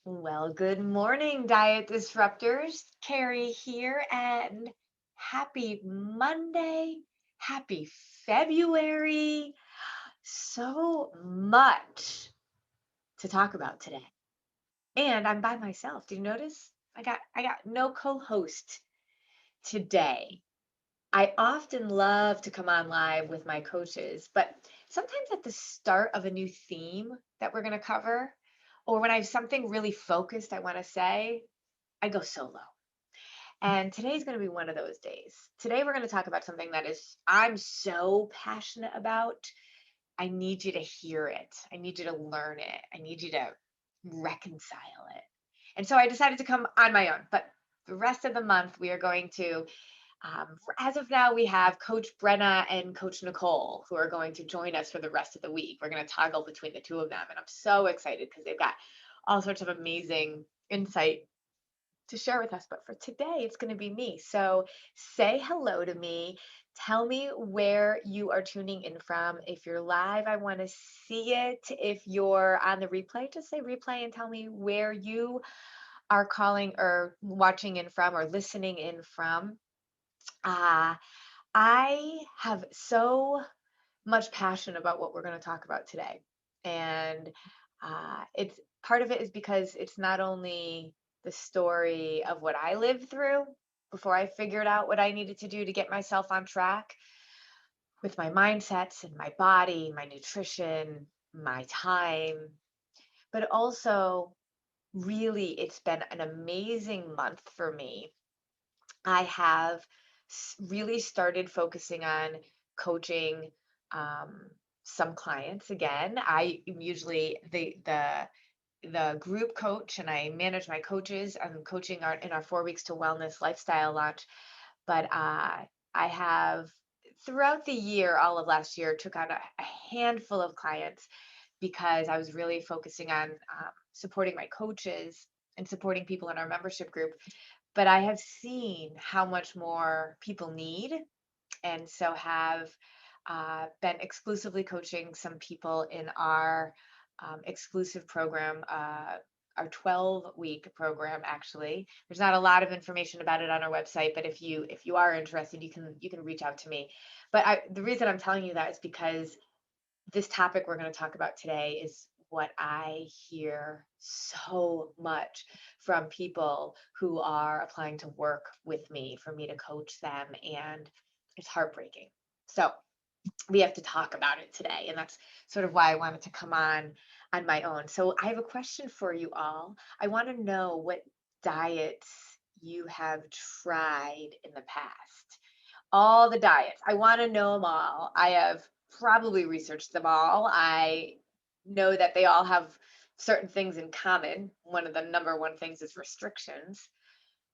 Well, good morning, diet disruptors. Carrie here, and happy Monday. Happy February. So much to talk about today. And I'm by myself. Do you notice? I got no co-host today. I often love to come on live with my coaches, but sometimes at the start of a new theme that we're going to cover, or when I have something really focused I want to say, I go solo. And today's going to be one of those days. Today, we're going to talk about something that is, I'm so passionate about. I need you to hear it. I need you to learn it. I need you to reconcile it. And so I decided to come on my own. But the rest of the month, we are going to, as of now, we have Coach Brenna and Coach Nicole who are going to join us for the rest of the week. We're going to toggle between the two of them. And I'm so excited because they've got all sorts of amazing insight to share with us. But for today, it's going to be me. So say hello to me. Tell me where you are tuning in from. If you're live, I want to see it. If you're on the replay, just say replay and tell me where you are calling or watching in from or listening in from. Uh, I have so much passion about what we're going to talk about today. And it's part of it is because it's not only the story of what I lived through before I figured out what I needed to do to get myself on track with my mindsets and my body, my nutrition, my time, but also really it's been an amazing month for me. I have really started focusing on coaching um, some clients again. I am usually the group coach, and I manage my coaches. I'm coaching in our 4 weeks to wellness lifestyle launch. But I have throughout the year, all of last year, took on a handful of clients because I was really focusing on supporting my coaches and supporting people in our membership group, but I have seen how much more people need, and so have been exclusively coaching some people in our exclusive program, our 12-week program. Actually, there's not a lot of information about it on our website, but if you are interested, you can reach out to me. But the reason I'm telling you that is because this topic we're going to talk about today is what I hear so much from people who are applying to work with me for me to coach them, and it's heartbreaking. So we have to talk about it today, and that's sort of why I wanted to come on my own. So I have a question for you all. I want to know what diets you have tried in the past. All the diets. I want to know them all. I have probably researched them all. I know that they all have certain things in common. One of the number one things is restrictions.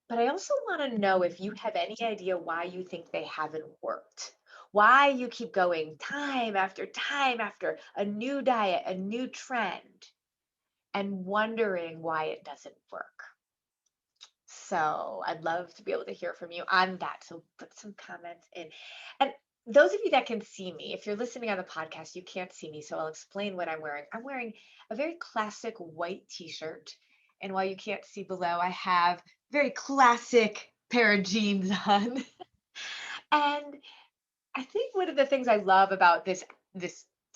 But I also want to know if you have any idea why you think they haven't worked. Why you keep going time after a new diet, a new trend, and wondering why it doesn't work. So I'd love to be able to hear from you on that. So put some comments in. And those of you that can see me, if you're listening on the podcast, you can't see me. So I'll explain what I'm wearing. I'm wearing a very classic white t-shirt. And while you can't see below, I have a very classic pair of jeans on. And I think one of the things I love about this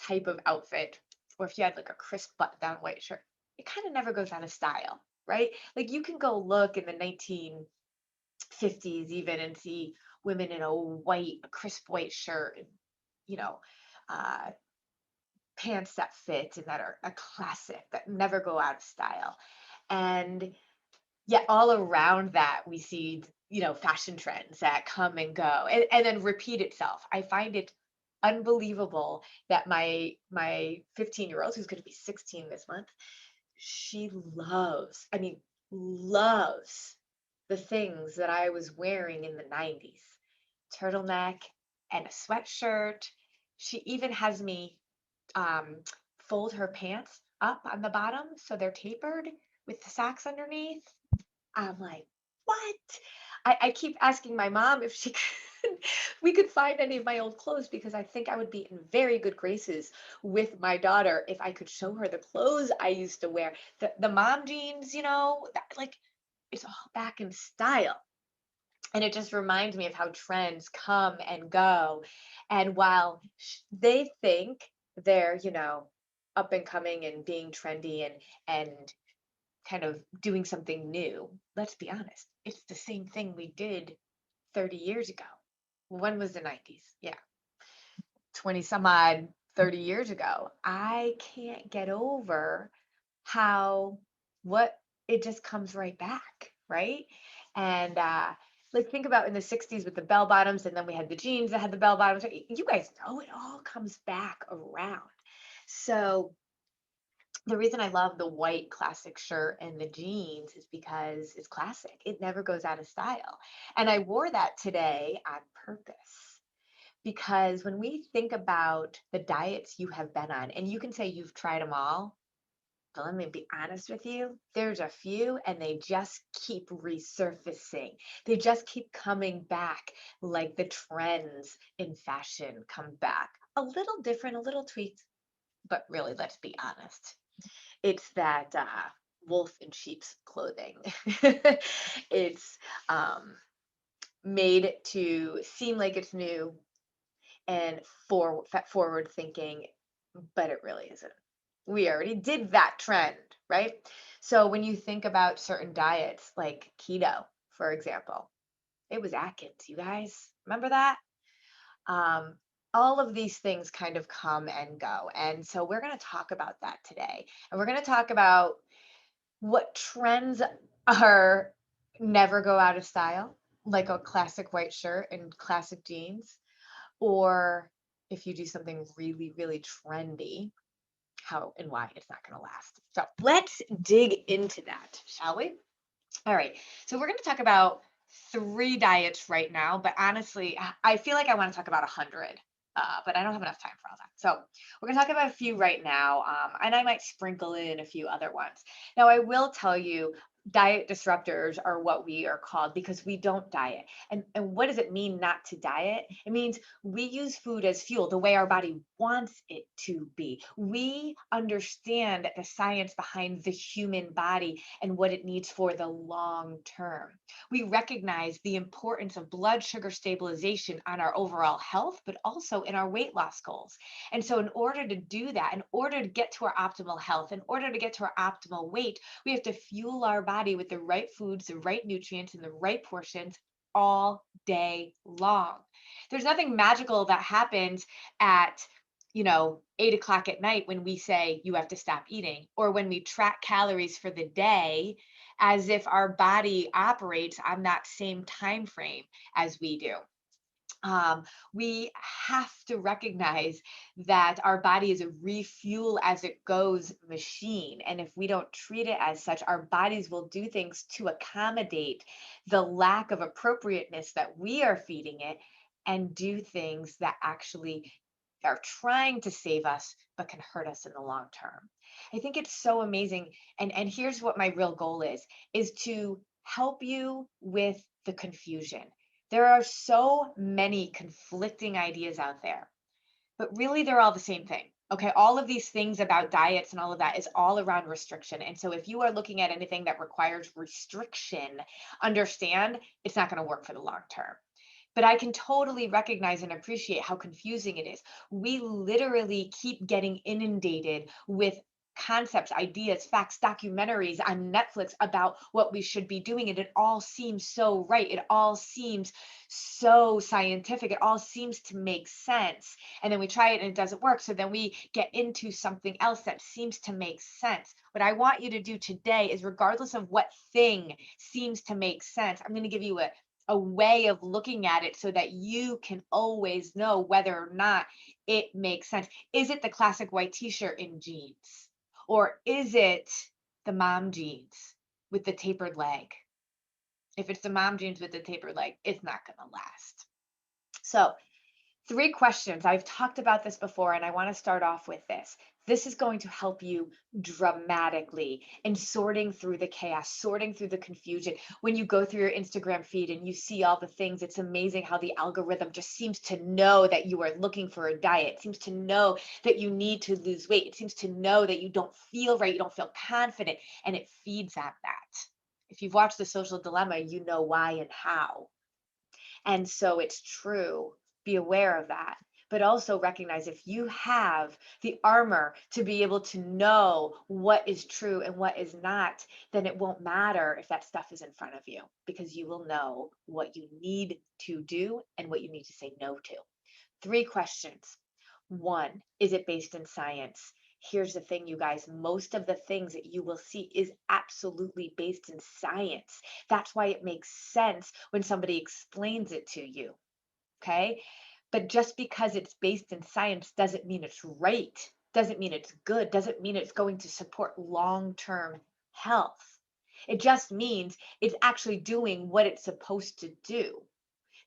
type of outfit, or if you had like a crisp button down white shirt, it kind of never goes out of style, right? Like you can go look in the 1950s even and see women in a crisp white shirt, and you know, uh, pants that fit and that are a classic that never go out of style. And yet all around that we see, fashion trends that come and go and then repeat itself. I find it unbelievable that my 15-year-old, who's going to be 16 this month, she loves the things that I was wearing in the 90s. Turtleneck and a sweatshirt. She even has me um, fold her pants up on the bottom so they're tapered with the socks underneath. I'm like, what? I keep asking my mom if she could, we could find any of my old clothes because I think I would be in very good graces with my daughter if I could show her the clothes I used to wear. The mom jeans, like it's all back in style. And it just reminds me of how trends come and go. And while they think they're, up and coming and being trendy and kind of doing something new, let's be honest, it's the same thing we did 30 years ago. When was the 90s? Yeah, 20 some odd 30 years ago. I can't get over how what it just comes right back, right? And like think about in the 60s with the bell bottoms, and then we had the jeans that had the bell bottoms. You guys know it all comes back around. So the reason I love the white classic shirt and the jeans is because it's classic. It never goes out of style. And I wore that today on purpose because when we think about the diets you have been on, and you can say you've tried them all, but let me be honest with you, there's a few and they just keep resurfacing. They just keep coming back like the trends in fashion come back. A little different, a little tweaked, but really, let's be honest. It's that wolf in sheep's clothing. It's made to seem like it's new and forward thinking, but it really isn't. We already did that trend, right? So when you think about certain diets like keto, for example, it was Atkins, you guys. Remember that? Um, all of these things kind of come and go. And so we're going to talk about that today. And we're going to talk about what trends are never go out of style, like a classic white shirt and classic jeans, or if you do something really, really trendy, how and why it's not going to last. So let's dig into that, shall we? All right. So we're going to talk about three diets right now, but honestly, I feel like I want to talk about 100. But I don't have enough time for all that. So we're going to talk about a few right now, and I might sprinkle in a few other ones. Now, I will tell you, diet disruptors are what we are called because we don't diet. And what does it mean not to diet? It means we use food as fuel the way our body wants it to be. We understand the science behind the human body and what it needs for the long term. We recognize the importance of blood sugar stabilization on our overall health, but also in our weight loss goals. And so, in order to do that, in order to get to our optimal health, in order to get to our optimal weight, we have to fuel our body with the right foods, the right nutrients, and the right portions all day long. There's nothing magical that happens at 8 o'clock at night when we say you have to stop eating, or when we track calories for the day as if our body operates on that same time frame as we do. We have to recognize that our body is a refuel as it goes machine. And if we don't treat it as such, our bodies will do things to accommodate the lack of appropriateness that we are feeding it and do things that actually are trying to save us but can hurt us in the long term. I think it's so amazing. And here's what my real goal is to help you with the confusion. There are so many conflicting ideas out there, but really they're all the same thing. Okay, all of these things about diets and all of that is all around restriction. And so if you are looking at anything that requires restriction, understand it's not going to work for the long term. But I can totally recognize and appreciate how confusing it is. We literally keep getting inundated with concepts, ideas, facts, documentaries on Netflix about what we should be doing. And it all seems so right. It all seems so scientific. It all seems to make sense. And then we try it and it doesn't work. So then we get into something else that seems to make sense. What I want you to do today is, regardless of what thing seems to make sense, I'm going to give you a way of looking at it so that you can always know whether or not it makes sense. Is it the classic white t-shirt and jeans? Or is it the mom jeans with the tapered leg? If it's the mom jeans with the tapered leg, it's not going to last. So Three questions. I've talked about this before, and I want to start off with this. This is going to help you dramatically in sorting through the chaos, sorting through the confusion. When you go through your Instagram feed and you see all the things, it's amazing how the algorithm just seems to know that you are looking for a diet. It seems to know that you need to lose weight. It seems to know that you don't feel right, you don't feel confident, and it feeds at that. If you've watched The Social Dilemma, you know why and how. And so it's true. Be aware of that. But also recognize if you have the armor to be able to know what is true and what is not, then it won't matter if that stuff is in front of you because you will know what you need to do and what you need to say no to. Three questions. One, is it based in science? Here's the thing, you guys, most of the things that you will see is absolutely based in science. That's why it makes sense when somebody explains it to you. Okay. But just because it's based in science doesn't mean it's right, doesn't mean it's good, doesn't mean it's going to support long term health. It just means it's actually doing what it's supposed to do.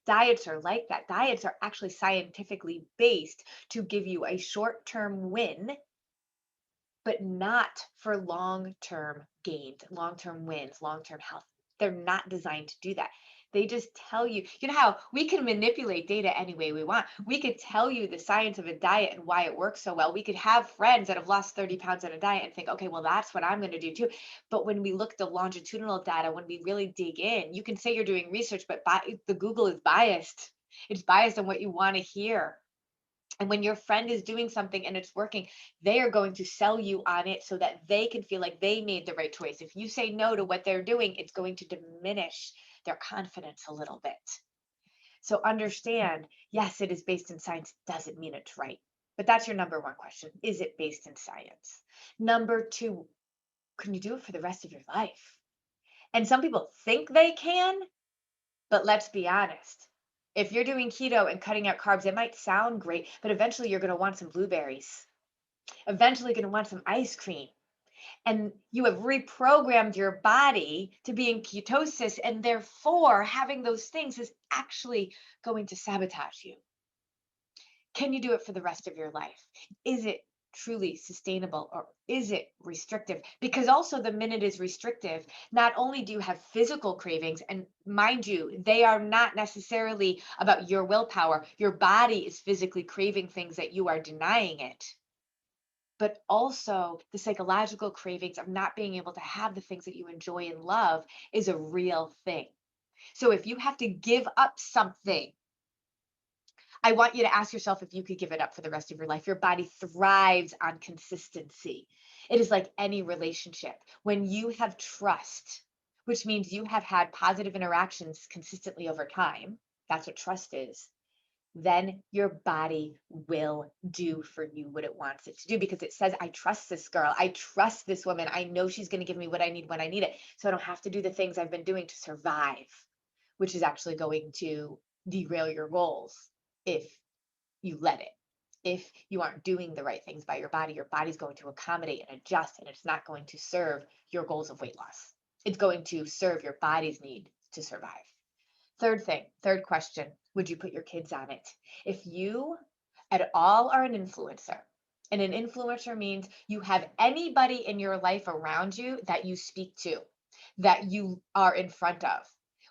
Diets are like that. Diets are actually scientifically based to give you a short term win, but not for long term gains, long term wins, long term health. They're not designed to do that. They just tell you, you know how we can manipulate data any way we want. We could tell you the science of a diet and why it works so well. We could have friends that have lost 30 pounds on a diet and think, okay, well, that's what I'm going to do too. But when we look at the longitudinal data, when we really dig in, you can say you're doing research, but the Google is biased. It's biased on what you want to hear. And when your friend is doing something and it's working, they are going to sell you on it so that they can feel like they made the right choice. If you say no to what they're doing, it's going to diminish their confidence a little bit. So understand, yes, it is based in science, doesn't mean it's right. But that's your number one question. Is it based in science? Number two, can you do it for the rest of your life? And some people think they can, but let's be honest. If you're doing keto and cutting out carbs, it might sound great, but eventually you're going to want some blueberries. Eventually going to want some ice cream. And you have reprogrammed your body to be in ketosis, and therefore having those things is actually going to sabotage you. Can you do it for the rest of your life? Is it truly sustainable or is it restrictive? Because also, the minute is restrictive, not only do you have physical cravings, and mind you, they are not necessarily about your willpower, your body is physically craving things that you are denying it. But also, the psychological cravings of not being able to have the things that you enjoy and love is a real thing. So if you have to give up something, I want you to ask yourself if you could give it up for the rest of your life. Your body thrives on consistency. It is like any relationship. When you have trust, which means you have had positive interactions consistently over time, that's what trust is, then your body will do for you what it wants it to do because it says, I trust this girl. I trust this woman. I know she's going to give me what I need when I need it. So I don't have to do the things I've been doing to survive, which is actually going to derail your goals if you let it. If you aren't doing the right things by your body's going to accommodate and adjust, and it's not going to serve your goals of weight loss. It's going to serve your body's need to survive. Third thing, third question, would you put your kids on it? If you at all are an influencer, and an influencer means you have anybody in your life around you that you speak to, that you are in front of,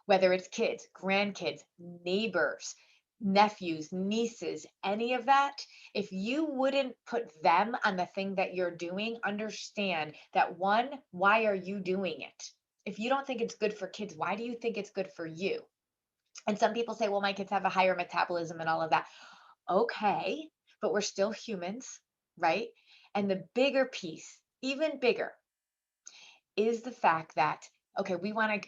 whether it's kids, grandkids, neighbors, nephews, nieces, any of that, if you wouldn't put them on the thing that you're doing, understand that one, why are you doing it? If you don't think it's good for kids, why do you think it's good for you? And some people say, well, my kids have a higher metabolism and all of that. Okay, but we're still humans, right? And the bigger piece, even bigger, is the fact that, okay, we want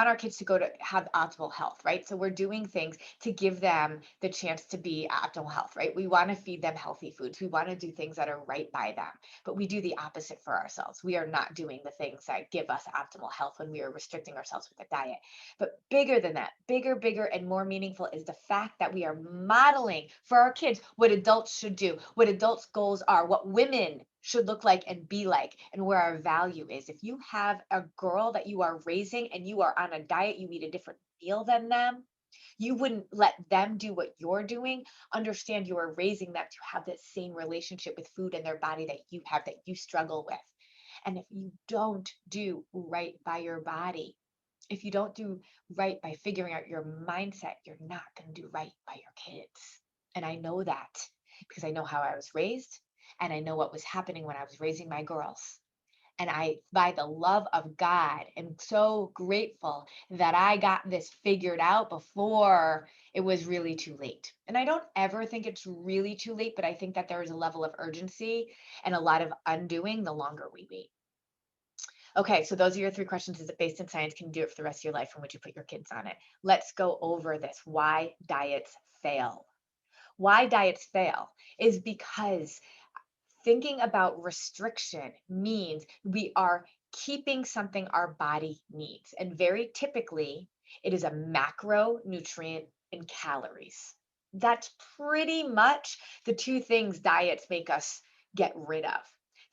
our kids to go to have optimal health, right? So we're doing things to give them the chance to be optimal health, right? We want to feed them healthy foods. We want to do things that are right by them, but we do the opposite for ourselves. We are not doing the things that give us optimal health when we are restricting ourselves with a diet. But bigger than that, bigger and more meaningful is the fact that we are modeling for our kids what adults should do, what adults' goals are, what women should look like and be like, and where our value is. If you have a girl that you are raising and you are on a diet, you eat a different meal than them, You wouldn't let them do what you're doing. Understand you are raising them to have that same relationship with food and their body that you have, that you struggle with. And if you don't do right by your body, if you don't do right by figuring out your mindset, you're not going to do right by your kids. And I know that because I know how I was raised and I know what was happening when I was raising my girls. And I, by the love of God, am so grateful that I got this figured out before it was really too late. And I don't ever think it's really too late, but I think that there is a level of urgency and a lot of undoing the longer we wait. Okay, so those are your three questions. Is it based in science? Can you do it for the rest of your life? And would you put your kids on it? Let's go over this. Why diets fail. Why diets fail is because thinking about restriction means we are keeping something our body needs. And very typically, it is a macronutrient and calories. That's pretty much the two things diets make us get rid of.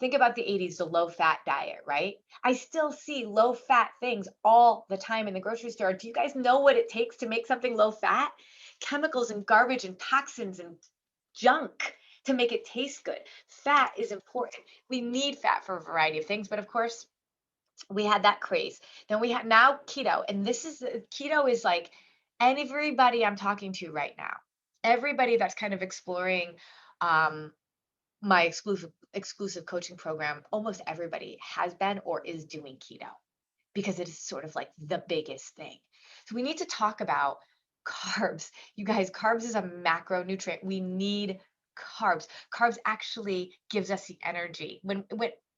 Think about the 80s, the low fat diet, right? I still see low fat things all the time in the grocery store. Do you guys know what it takes to make something low fat? Chemicals and garbage and toxins and junk to make it taste good. Fat is important. We need fat for a variety of things, but of course, we had that craze. Then we have now keto, and this is keto is like everybody I'm talking to right now. Everybody that's kind of exploring um, my exclusive coaching program, almost everybody has been or is doing keto because it is sort of like the biggest thing. So we need to talk about carbs. You guys, carbs is a macronutrient. We need carbs. Carbs actually gives us the energy. When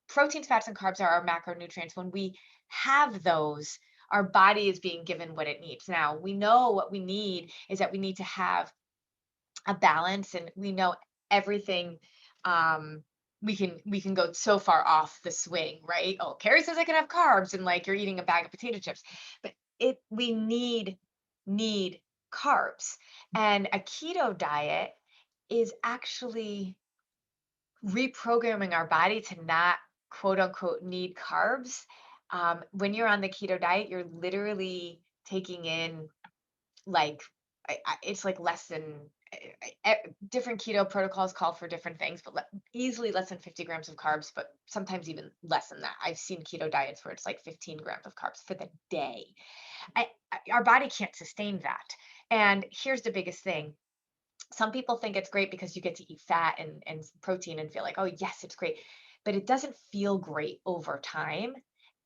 proteins, fats, and carbs are our macronutrients, when we have those, our body is being given what it needs. Now, we know what we need is that we need to have a balance, and we know everything. um we can go so far off the swing, right? Oh, Carrie says I can have carbs, and like you're eating a bag of potato chips, but it we need carbs. And a keto diet is actually reprogramming our body to not quote unquote need carbs. When you're on the keto diet, you're literally taking in like it's like less than different keto protocols call for different things, but easily less than 50 grams of carbs, but sometimes even less than that. I've seen keto diets where it's like 15 grams of carbs for the day. Our body can't sustain that. And here's the biggest thing. Some people think it's great because you get to eat fat and protein and feel like, oh, yes, it's great. But it doesn't feel great over time.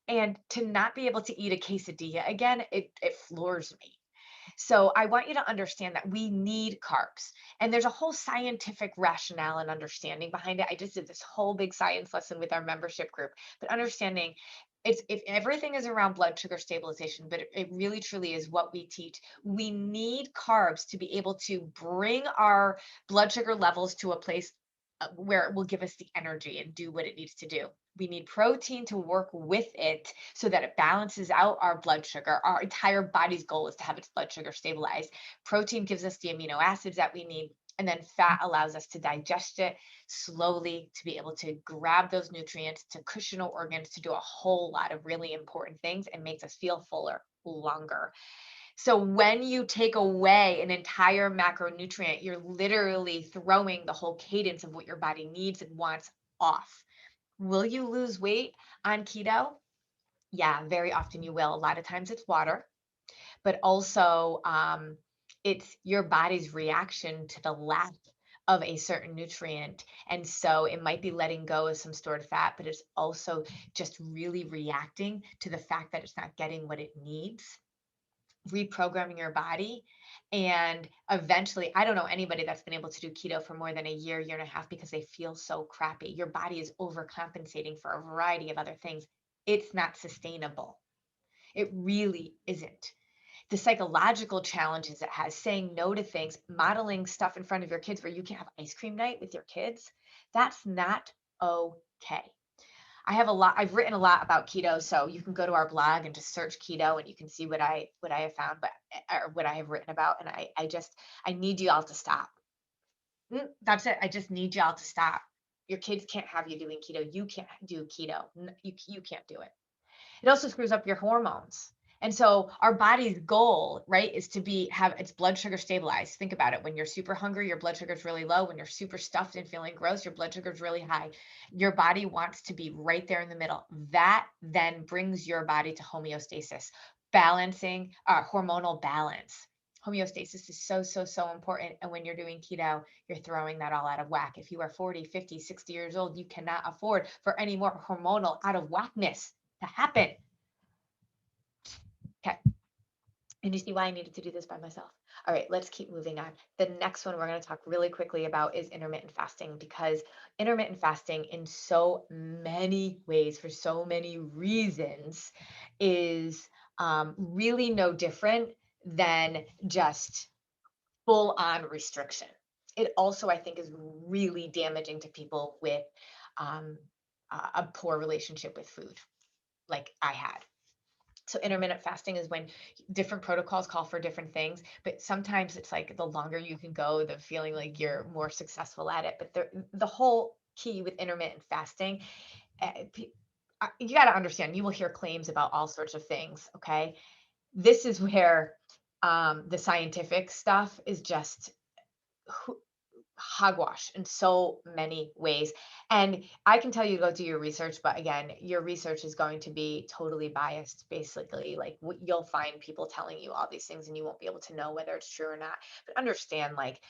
And to not be able to eat a quesadilla again, it floors me. So I want you to understand that we need carbs. And there's a whole scientific rationale and understanding behind it. I just did this whole big science lesson with our membership group, but understanding it's if everything is around blood sugar stabilization, but it really truly is what we teach. We need carbs to be able to bring our blood sugar levels to a place where it will give us the energy and do what it needs to do. We need protein to work with it so that it balances out our blood sugar. Our entire body's goal is to have its blood sugar stabilized. Protein gives us the amino acids that we need. And then fat allows us to digest it slowly, to be able to grab those nutrients, to cushion our organs, to do a whole lot of really important things, and makes us feel fuller longer. So when you take away an entire macronutrient, you're literally throwing the whole cadence of what your body needs and wants off. Will you lose weight on keto? Yeah, very often you will. A lot of times it's water, but also it's your body's reaction to the lack of a certain nutrient. And so it might be letting go of some stored fat, but it's also just really reacting to the fact that it's not getting what it needs, reprogramming your body. And eventually, I don't know anybody that's been able to do keto for more than a year, year and a half, because they feel so crappy. Your body is overcompensating for a variety of other things. It's not sustainable. It really isn't. The psychological challenges it has, saying no to things, modeling stuff in front of your kids where you can have ice cream night with your kids, that's not okay. I've written a lot about keto, so you can go to our blog and just search keto and you can see what I have found, but or what I have written about. And I need you all to stop. That's it. I just need y'all to stop. Your kids can't have you doing keto. You can't do keto. You can't do it. It also screws up your hormones. And so our body's goal, right, is to have its blood sugar stabilized. Think about it. When you're super hungry, your blood sugar is really low. When you're super stuffed and feeling gross, your blood sugar is really high. Your body wants to be right there in the middle. That then brings your body to homeostasis, balancing hormonal balance. Homeostasis is so, so, so important. And when you're doing keto, you're throwing that all out of whack. If you are 40, 50, 60 years old, you cannot afford for any more hormonal out of whackness to happen. Okay. And you see why I needed to do this by myself. All right, let's keep moving on. The next one we're going to talk really quickly about is intermittent fasting, because intermittent fasting, in so many ways, for so many reasons, is really no different than just full on restriction. It also, I think, is really damaging to people with um, a poor relationship with food, like I had. So intermittent fasting is when different protocols call for different things, but sometimes it's like the longer you can go, the feeling like you're more successful at it. But the whole key with intermittent fasting, you got to understand, you will hear claims about all sorts of things. Okay. This is where the scientific stuff is just hogwash in so many ways. And I can tell you to go do your research, but again, your research is going to be totally biased, basically. Like you'll find people telling you all these things and you won't be able to know whether it's true or not. But understand, like,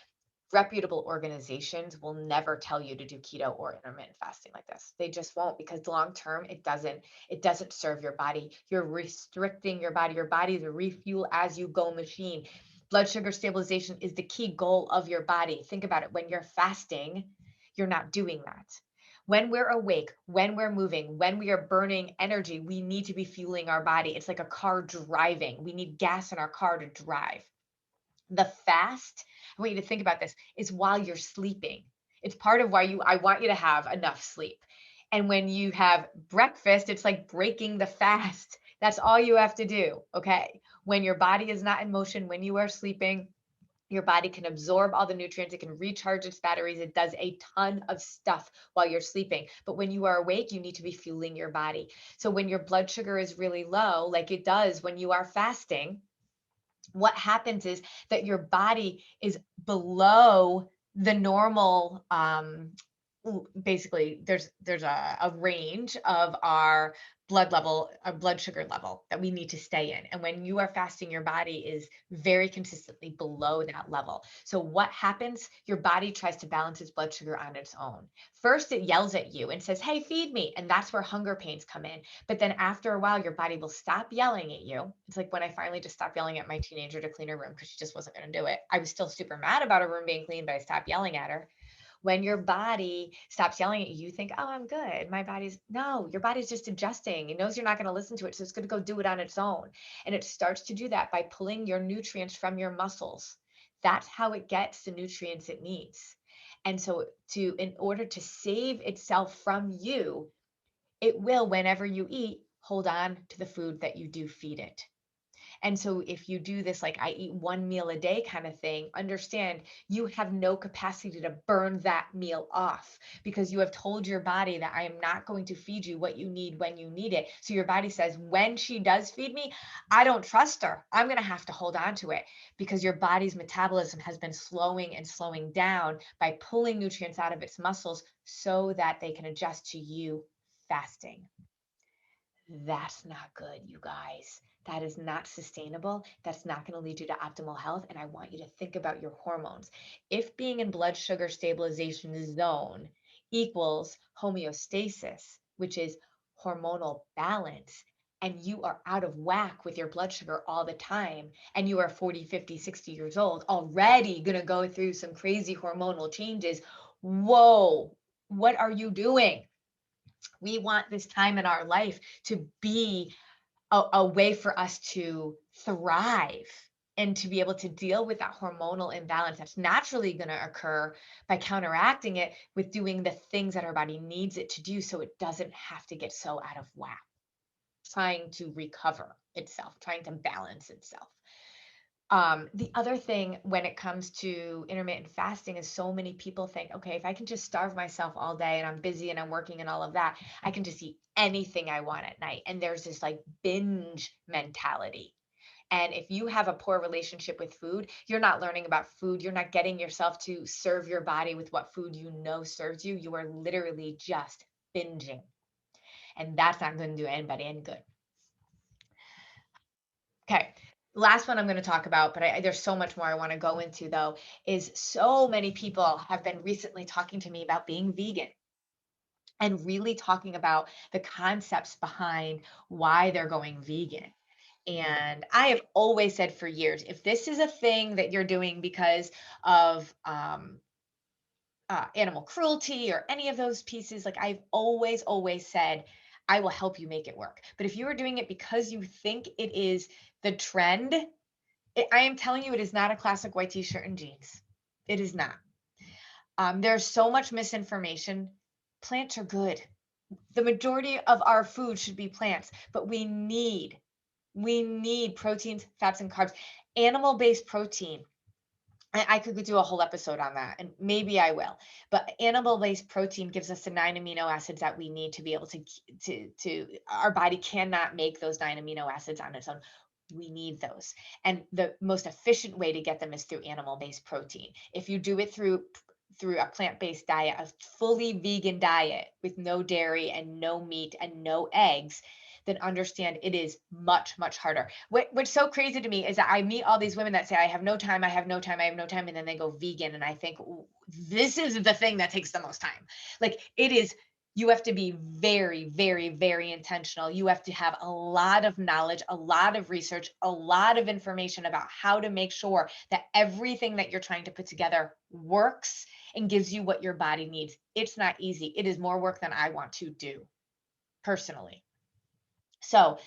reputable organizations will never tell you to do keto or intermittent fasting like this. They just won't, because long term it doesn't serve your body. You're restricting your body. Your body is a refuel as you go machine. Blood sugar stabilization is the key goal of your body. Think about it. When you're fasting, you're not doing that. When we're awake, when we're moving, when we are burning energy, we need to be fueling our body. It's like a car driving. We need gas in our car to drive. The fast, I want you to think about this, is while you're sleeping. It's part of why I want you to have enough sleep. And when you have breakfast, it's like breaking the fast. That's all you have to do. Okay. When your body is not in motion, when you are sleeping, your body can absorb all the nutrients. It can recharge its batteries. It does a ton of stuff while you're sleeping. But when you are awake, you need to be fueling your body. So when your blood sugar is really low, like it does when you are fasting, what happens is that your body is below the normal, basically there's a range of our blood level, our blood sugar level, that we need to stay in. And when you are fasting, your body is very consistently below that level. So what happens? Your body tries to balance its blood sugar on its own. First, it yells at you and says, hey, feed me. And that's where hunger pains come in. But then after a while, your body will stop yelling at you. It's like when I finally just stopped yelling at my teenager to clean her room because she just wasn't going to do it. I was still super mad about her room being clean, but I stopped yelling at her. When your body stops yelling at you, you think, oh, I'm good. No, your body's just adjusting. It knows you're not going to listen to it. So it's going to go do it on its own. And it starts to do that by pulling your nutrients from your muscles. That's how it gets the nutrients it needs. And so in order to save itself from you, it will, whenever you eat, hold on to the food that you do feed it. And so if you do this, like I eat one meal a day kind of thing, understand you have no capacity to burn that meal off, because you have told your body that I am not going to feed you what you need when you need it. So your body says, when she does feed me, I don't trust her. I'm going to have to hold on to it, because your body's metabolism has been slowing and slowing down by pulling nutrients out of its muscles so that they can adjust to you fasting. That's not good, you guys. That is not sustainable. That's not going to lead you to optimal health. And I want you to think about your hormones. If being in blood sugar stabilization zone equals homeostasis, which is hormonal balance, and you are out of whack with your blood sugar all the time, and you are 40, 50, 60 years old, already going to go through some crazy hormonal changes, whoa, what are you doing? We want this time in our life to be a way for us to thrive and to be able to deal with that hormonal imbalance that's naturally going to occur by counteracting it with doing the things that our body needs it to do, so it doesn't have to get so out of whack, trying to recover itself, trying to balance itself. The other thing when it comes to intermittent fasting is so many people think, okay, if I can just starve myself all day and I'm busy and I'm working and all of that, I can just eat anything I want at night. And there's this like binge mentality. And if you have a poor relationship with food, you're not learning about food. You're not getting yourself to serve your body with what food you know serves you. You are literally just binging. And that's not going to do anybody any good. Okay. Last one I'm going to talk about, but there's so much more I want to go into though, is so many people have been recently talking to me about being vegan and really talking about the concepts behind why they're going vegan. And I have always said for years, if this is a thing that you're doing because of animal cruelty or any of those pieces, like I've always said, I will help you make it work. But if you are doing it because you think it is the trend, I am telling you, it is not a classic white t-shirt and jeans. It is not. There's so much misinformation. Plants are good. The majority of our food should be plants, but we need proteins, fats, and carbs. Animal-based protein. I could do a whole episode on that, and maybe I will. But animal-based protein gives us the 9 amino acids that we need to be able to. Our body cannot make those 9 amino acids on its own. We need those, and the most efficient way to get them is through animal-based protein. If you do it through a plant-based diet, a fully vegan diet with no dairy and no meat and no eggs, then understand it is much harder. What's so crazy to me is that I meet all these women that say, I have no time, I have no time, I have no time. And then they go vegan. And I think, this is the thing that takes the most time. Like it is, you have to be very intentional. You have to have a lot of knowledge, a lot of research, a lot of information about how to make sure that everything that you're trying to put together works and gives you what your body needs. It's not easy. It is more work than I want to do personally. So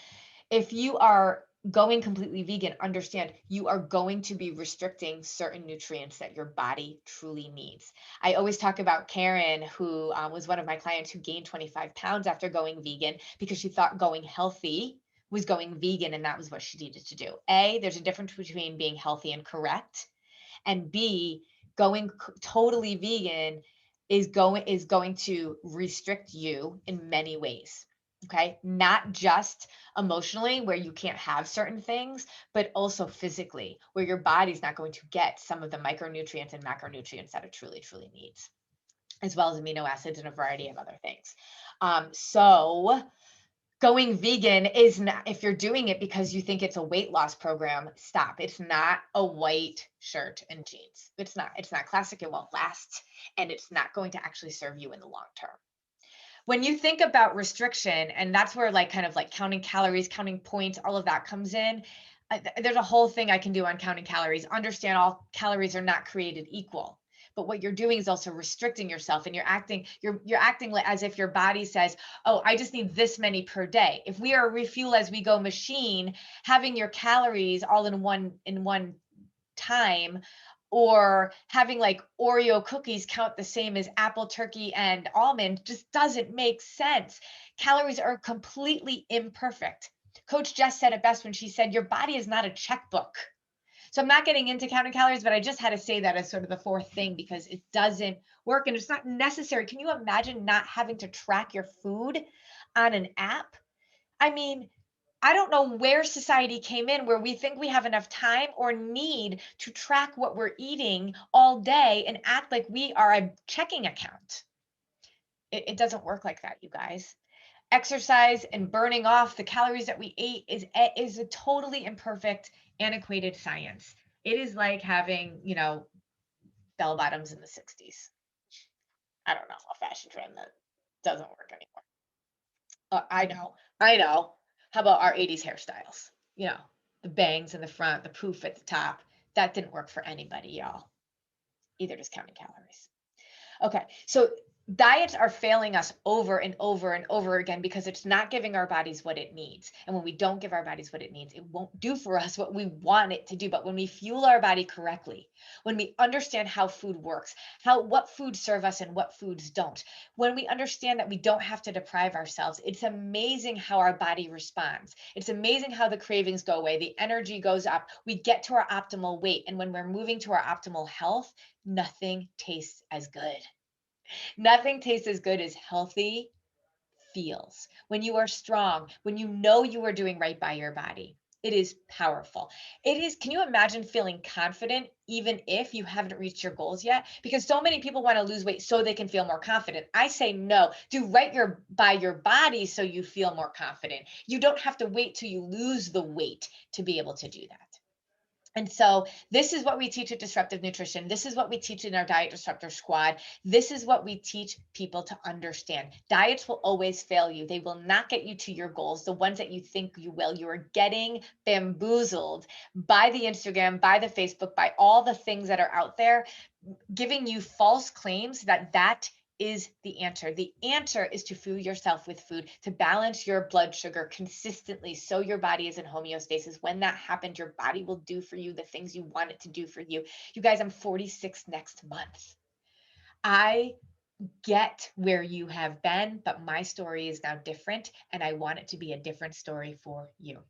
if you are going completely vegan, understand you are going to be restricting certain nutrients that your body truly needs. I always talk about Karen, who was one of my clients who gained 25 pounds after going vegan because she thought going healthy was going vegan and that was what she needed to do. A, there's a difference between being healthy and correct, and B, going totally vegan is going to restrict you in many ways. Okay, not just emotionally where you can't have certain things, but also physically where your body's not going to get some of the micronutrients and macronutrients that it truly needs, as well as amino acids and a variety of other things. So going vegan is not, if you're doing it because you think it's a weight loss program, stop. It's not a white shirt and jeans. It's not classic. It won't last, and it's not going to actually serve you in the long term. When you think about restriction, and that's where like kind of like counting calories, counting points, all of that comes in. There's a whole thing I can do on counting calories. Understand all calories are not created equal. But what you're doing is also restricting yourself, and you're acting as if your body says, "Oh, I just need this many per day." If we are a refuel as we go machine, having your calories all in one time, or having like Oreo cookies count the same as apple, turkey, and almond just doesn't make sense. Calories are completely imperfect. Coach Jess said it best when she said, your body is not a checkbook. So I'm not getting into counting calories, but I just had to say that as sort of the fourth thing because it doesn't work and it's not necessary. Can you imagine not having to track your food on an app? I mean, I don't know where society came in where we think we have enough time or need to track what we're eating all day and act like we are a checking account. It doesn't work like that, you guys. Exercise and burning off the calories that we ate is a totally imperfect, antiquated science. It is like having, bell bottoms in the 60s. I don't know, a fashion trend that doesn't work anymore. I know. How about our 80s hairstyles? The bangs in the front, the poof at the top. That didn't work for anybody, y'all. Either just counting calories. Okay, so Diets are failing us over and over and over again because it's not giving our bodies what it needs. And when we don't give our bodies what it needs, it won't do for us what we want it to do. But when we fuel our body correctly, when we understand how food works, how what foods serve us and what foods don't, when we understand that we don't have to deprive ourselves, it's amazing how our body responds. It's amazing how the cravings go away, the energy goes up, we get to our optimal weight. And when we're moving to our optimal health, nothing tastes as good. Nothing tastes as good as healthy feels. When you are strong, when you know you are doing right by your body, it is powerful. It is, can you imagine feeling confident even if you haven't reached your goals yet? Because so many people want to lose weight so they can feel more confident. I say no, do right by your body so you feel more confident. You don't have to wait till you lose the weight to be able to do that. And so this is what we teach at Disruptive Nutrition. This is what we teach in our Diet Disruptor Squad. This is what we teach people to understand. Diets will always fail you. They will not get you to your goals, the ones that you think you will. You are getting bamboozled by the Instagram, by the Facebook, by all the things that are out there, giving you false claims that that is the answer. The answer is to fuel yourself with food, to balance your blood sugar consistently so your body is in homeostasis. When that happens, your body will do for you the things you want it to do for you. You guys, I'm 46 next month. I get where you have been, but my story is now different, and I want it to be a different story for you.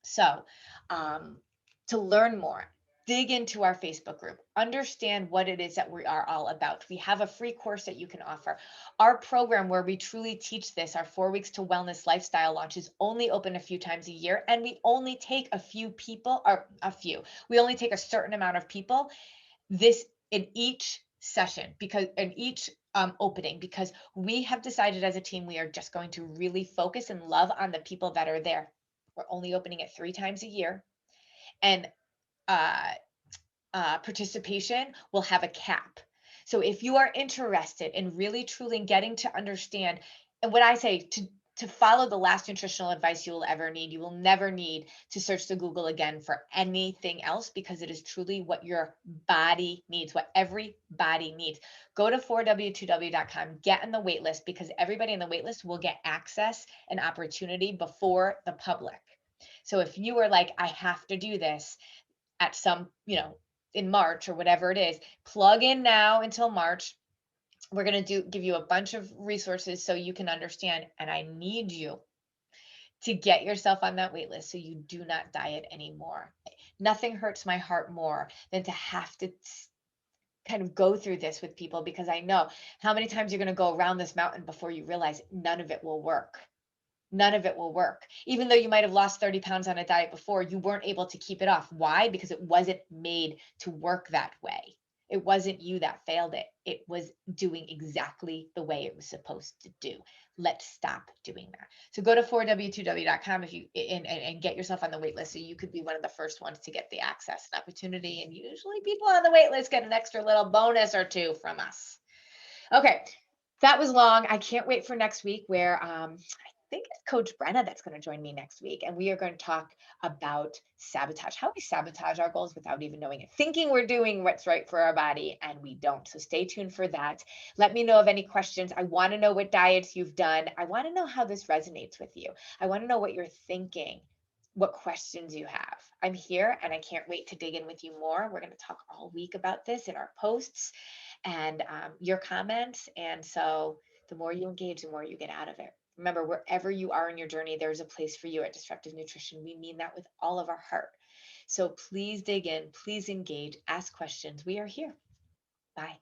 So, to learn more, dig into our Facebook group, understand what it is that we are all about. We have a free course that you can offer. Our program, where we truly teach this, our 4 weeks to wellness lifestyle launch, is only open a few times a year, and we only take a few people, or a few. We only take a certain amount of people this in each session, because in each opening, because we have decided as a team we are just going to really focus and love on the people that are there. We're only opening it 3 times a year, and uh, participation will have a cap. So if you are interested in really truly getting to understand, and what I say, to follow the last nutritional advice you will ever need, you will never need to search the Google again for anything else, because it is truly what your body needs, what every body needs. Go to 4w2w.com, get on the wait list, because everybody in the wait list will get access and opportunity before the public. So if you are like, I have to do this at some, in March or whatever it is, plug in now until March. We're going to give you a bunch of resources so you can understand. And I need you to get yourself on that wait list so you do not diet anymore. Nothing hurts my heart more than to have to kind of go through this with people, because I know how many times you're going to go around this mountain before you realize none of it will work. None of it will work. Even though you might have lost 30 pounds on a diet before, you weren't able to keep it off. Why? Because it wasn't made to work that way. It wasn't you that failed it. It was doing exactly the way it was supposed to do. Let's stop doing that. So go to 4w2w.com if you and get yourself on the wait list so you could be one of the first ones to get the access and opportunity. And usually people on the wait list get an extra little bonus or two from us. Okay, that was long. I can't wait for next week, where I think it's Coach Brenna that's going to join me next week. And we are going to talk about sabotage, how we sabotage our goals without even knowing it, thinking we're doing what's right for our body and we don't. So stay tuned for that. Let me know of any questions. I want to know what diets you've done. I want to know how this resonates with you. I want to know what you're thinking, what questions you have. I'm here and I can't wait to dig in with you more. We're going to talk all week about this in our posts and your comments. And so the more you engage, the more you get out of it. Remember, wherever you are in your journey, there's a place for you at Disruptive Nutrition. We mean that with all of our heart. So please dig in, please engage, ask questions. We are here. Bye.